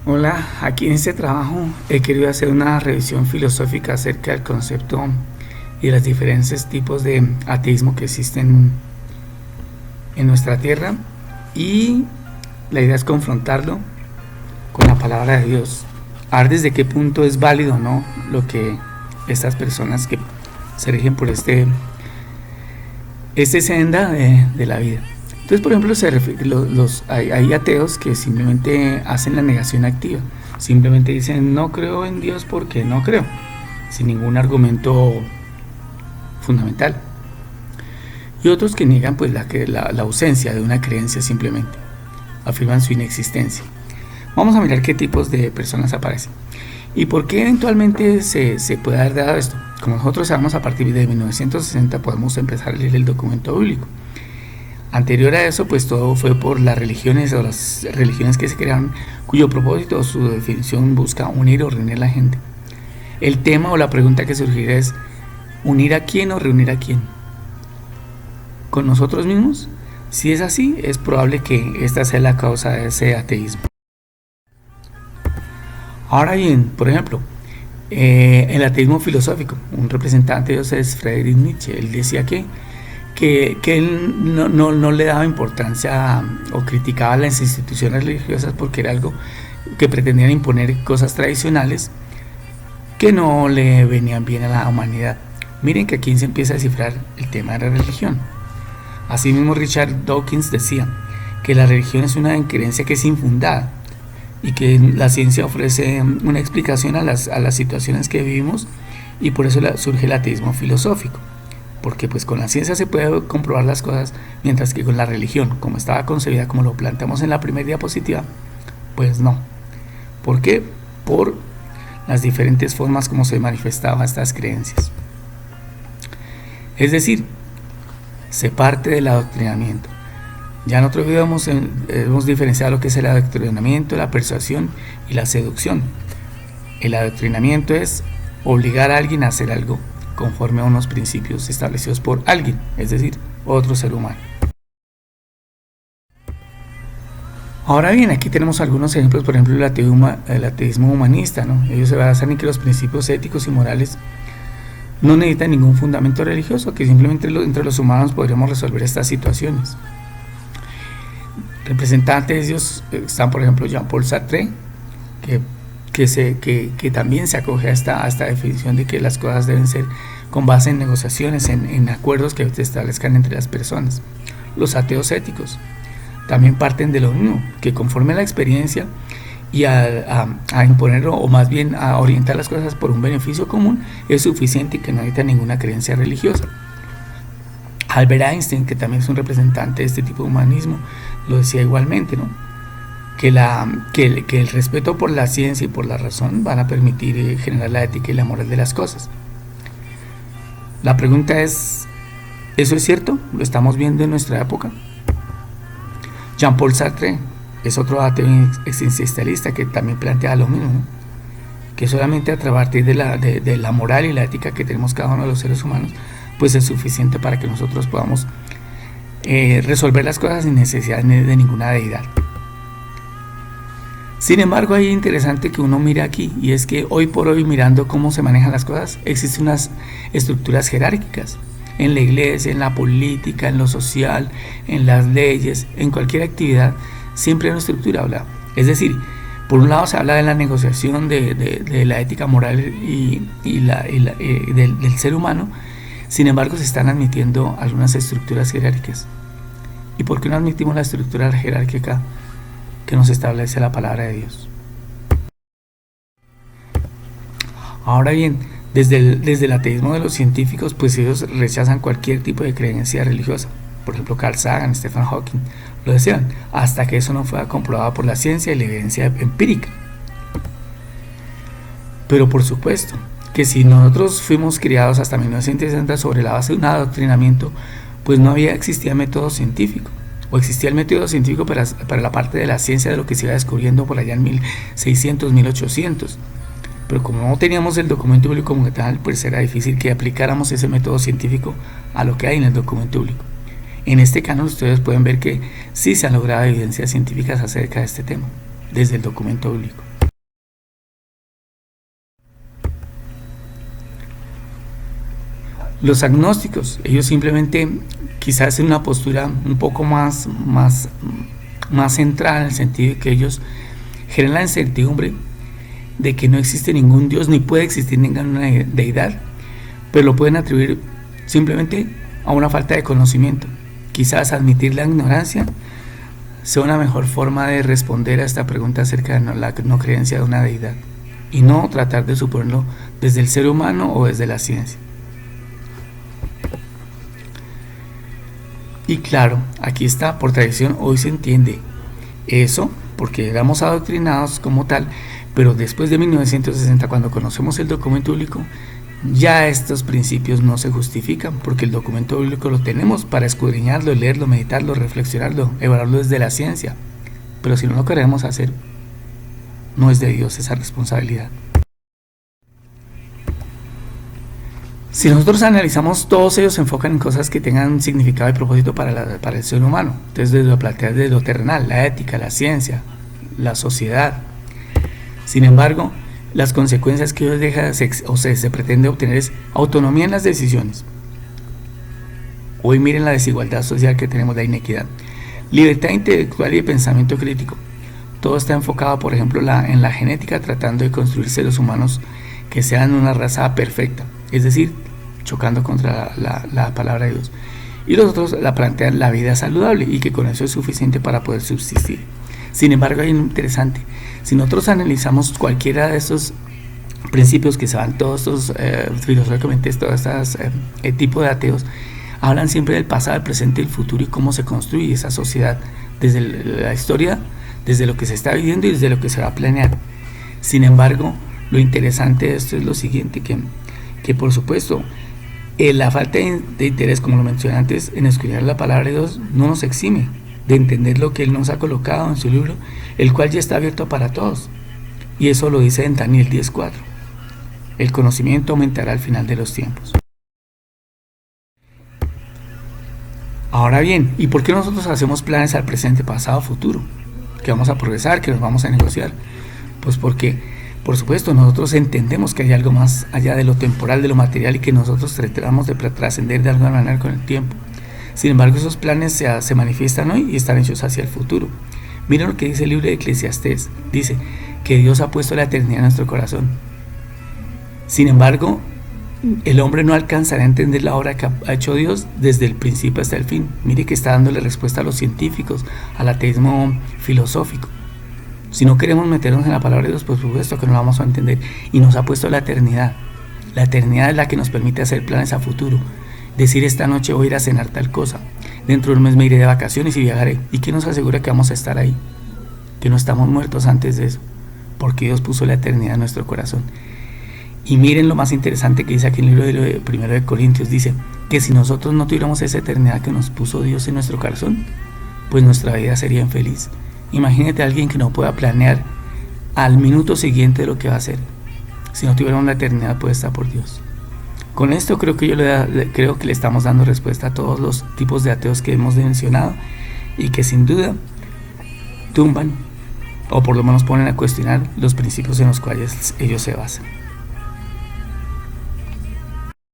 Hola, aquí en este trabajo he querido hacer una revisión filosófica acerca del concepto y de los diferentes tipos de ateísmo que existen en nuestra tierra, y la idea es confrontarlo con la palabra de Dios, a ver desde qué punto es válido o no lo que estas personas que se rigen por este senda de la vida. Entonces, por ejemplo, hay ateos que simplemente hacen la negación activa. Simplemente dicen, no creo en Dios porque no creo, sin ningún argumento fundamental. Y otros que niegan pues la ausencia de una creencia, simplemente afirman su inexistencia. Vamos a mirar qué tipos de personas aparecen y por qué eventualmente se puede haber dado esto. Como nosotros sabemos, a partir de 1960 podemos empezar a leer el documento bíblico. Anterior a eso, pues todo fue por las religiones o las religiones que se crearon, cuyo propósito o su definición busca unir o reunir a la gente. El tema o la pregunta que surgirá es: ¿unir a quién o reunir a quién? ¿Con nosotros mismos? Si es así, es probable que esta sea la causa de ese ateísmo. Ahora bien, por ejemplo, el ateísmo filosófico, un representante de Dios es Friedrich Nietzsche. Él decía que él no le daba importancia o criticaba las instituciones religiosas porque era algo que pretendían imponer cosas tradicionales que no le venían bien a la humanidad. Miren que aquí se empieza a descifrar el tema de la religión. Asimismo, Richard Dawkins decía que la religión es una creencia que es infundada y que la ciencia ofrece una explicación a las situaciones que vivimos, y por eso surge el ateísmo filosófico, porque pues con la ciencia se puede comprobar las cosas, mientras que con la religión, como estaba concebida, como lo planteamos en la primera diapositiva, pues no. ¿Por qué? Por las diferentes formas como se manifestaban estas creencias. Es decir, se parte del adoctrinamiento. Ya en otro video hemos diferenciado lo que es el adoctrinamiento, la persuasión y la seducción. El adoctrinamiento es obligar a alguien a hacer algo conforme a unos principios establecidos por alguien, es decir, otro ser humano. Ahora bien, aquí tenemos algunos ejemplos. Por ejemplo, el ateísmo humanista, ¿no? Ellos se basan en que los principios éticos y morales no necesitan ningún fundamento religioso, que simplemente entre los humanos podríamos resolver estas situaciones. Representantes de ellos están, por ejemplo, Jean-Paul Sartre, que también se acoge a esta definición de que las cosas deben ser con base en negociaciones, en acuerdos que se establezcan entre las personas. Los ateos éticos también parten de lo mismo, que conforme a la experiencia y a imponer, o más bien a orientar las cosas por un beneficio común, es suficiente y que no necesita ninguna creencia religiosa. Albert Einstein, que también es un representante de este tipo de humanismo, lo decía igualmente, ¿no? Que el respeto por la ciencia y por la razón van a permitir generar la ética y la moral de las cosas. La pregunta es, ¿eso es cierto? ¿Lo estamos viendo en nuestra época? Jean-Paul Sartre es otro ateo existencialista que también plantea lo mismo, ¿no? Que solamente a partir de la moral y la ética que tenemos cada uno de los seres humanos, pues es suficiente para que nosotros podamos resolver las cosas sin necesidad de ninguna deidad. Sin embargo, hay interesante que uno mira aquí, y es que hoy por hoy, mirando cómo se manejan las cosas, existen unas estructuras jerárquicas en la iglesia, en la política, en lo social, en las leyes, en cualquier actividad. Siempre hay una estructura hablada. Es decir, por un lado se habla de la negociación de la ética moral del ser humano. Sin embargo, se están admitiendo algunas estructuras jerárquicas. ¿Y por qué no admitimos la estructura jerárquica que nos establece la palabra de Dios? Ahora bien, desde el ateísmo de los científicos, pues ellos rechazan cualquier tipo de creencia religiosa. Por ejemplo, Carl Sagan, Stephen Hawking lo decían, hasta que eso no fuera comprobado por la ciencia y la evidencia empírica. Pero por supuesto que si nosotros fuimos criados hasta 1960 sobre la base de un adoctrinamiento, pues no existía método científico, o existía el método científico para la parte de la ciencia de lo que se iba descubriendo por allá en 1600, 1800. Pero como no teníamos el documento bíblico como tal, pues era difícil que aplicáramos ese método científico a lo que hay en el documento bíblico. En este caso ustedes pueden ver que sí se han logrado evidencias científicas acerca de este tema, desde el documento bíblico. Los agnósticos, ellos simplemente quizás en una postura un poco más centrada, en el sentido de que ellos generan la incertidumbre de que no existe ningún Dios ni puede existir ninguna deidad, pero lo pueden atribuir simplemente a una falta de conocimiento. Quizás admitir la ignorancia sea una mejor forma de responder a esta pregunta acerca de la no creencia de una deidad, y no tratar de suponerlo desde el ser humano o desde la ciencia. Y claro, aquí está, por tradición hoy se entiende eso, porque éramos adoctrinados como tal, pero después de 1960, cuando conocemos el documento bíblico, ya estos principios no se justifican, porque el documento bíblico lo tenemos para escudriñarlo, leerlo, meditarlo, reflexionarlo, evaluarlo desde la ciencia. Pero si no lo queremos hacer, no es de Dios esa responsabilidad. Si nosotros analizamos, todos ellos se enfocan en cosas que tengan significado y propósito para el ser humano. Entonces, desde lo plantear desde lo terrenal, la ética, la ciencia, la sociedad. Sin embargo, las consecuencias que ellos dejan se pretende obtener es autonomía en las decisiones. Hoy miren la desigualdad social que tenemos, la inequidad. Libertad intelectual y de pensamiento crítico. Todo está enfocado, por ejemplo, en la genética, tratando de construir seres humanos que sean una raza perfecta, es decir, chocando contra la palabra de Dios. Y los otros la plantean la vida saludable y que con eso es suficiente para poder subsistir. Sin embargo, hay un interesante. Si nosotros analizamos cualquiera de estos principios que se van todos estos, filosóficamente, todos estos tipos de ateos, hablan siempre del pasado, del presente y el futuro y cómo se construye esa sociedad desde la historia, desde lo que se está viviendo y desde lo que se va a planear. Sin embargo, lo interesante de esto es lo siguiente, que por supuesto, la falta de interés, como lo mencioné antes, en escuchar la palabra de Dios no nos exime de entender lo que Él nos ha colocado en su libro, el cual ya está abierto para todos. Y eso lo dice en Daniel 10:4. El conocimiento aumentará al final de los tiempos. Ahora bien, ¿y por qué nosotros hacemos planes al presente, pasado, futuro? Que vamos a progresar, que nos vamos a negociar. Pues porque, por supuesto, nosotros entendemos que hay algo más allá de lo temporal, de lo material, y que nosotros tratamos de trascender de alguna manera con el tiempo. Sin embargo, esos planes se manifiestan hoy y están hechos hacia el futuro. Miren lo que dice el libro de Eclesiastés. Dice que Dios ha puesto la eternidad en nuestro corazón. Sin embargo, el hombre no alcanzará a entender la obra que ha hecho Dios desde el principio hasta el fin. Mire que está dándole respuesta a los científicos, al ateísmo filosófico. Si no queremos meternos en la palabra de Dios, pues por supuesto que no la vamos a entender. Y nos ha puesto la eternidad. La eternidad es la que nos permite hacer planes a futuro. Decir, esta noche voy a ir a cenar tal cosa, dentro de un mes me iré de vacaciones y viajaré. ¿Y qué nos asegura que vamos a estar ahí? Que no estamos muertos antes de eso, porque Dios puso la eternidad en nuestro corazón. Y miren lo más interesante que dice aquí en el libro de 1 Corintios, dice que si nosotros no tuviéramos esa eternidad que nos puso Dios en nuestro corazón, pues nuestra vida sería infeliz. Imagínate a alguien que no pueda planear al minuto siguiente de lo que va a hacer. Si no tuviéramos la eternidad puesta por Dios. Con esto creo que creo que le estamos dando respuesta a todos los tipos de ateos que hemos mencionado y que sin duda tumban o por lo menos ponen a cuestionar los principios en los cuales ellos se basan.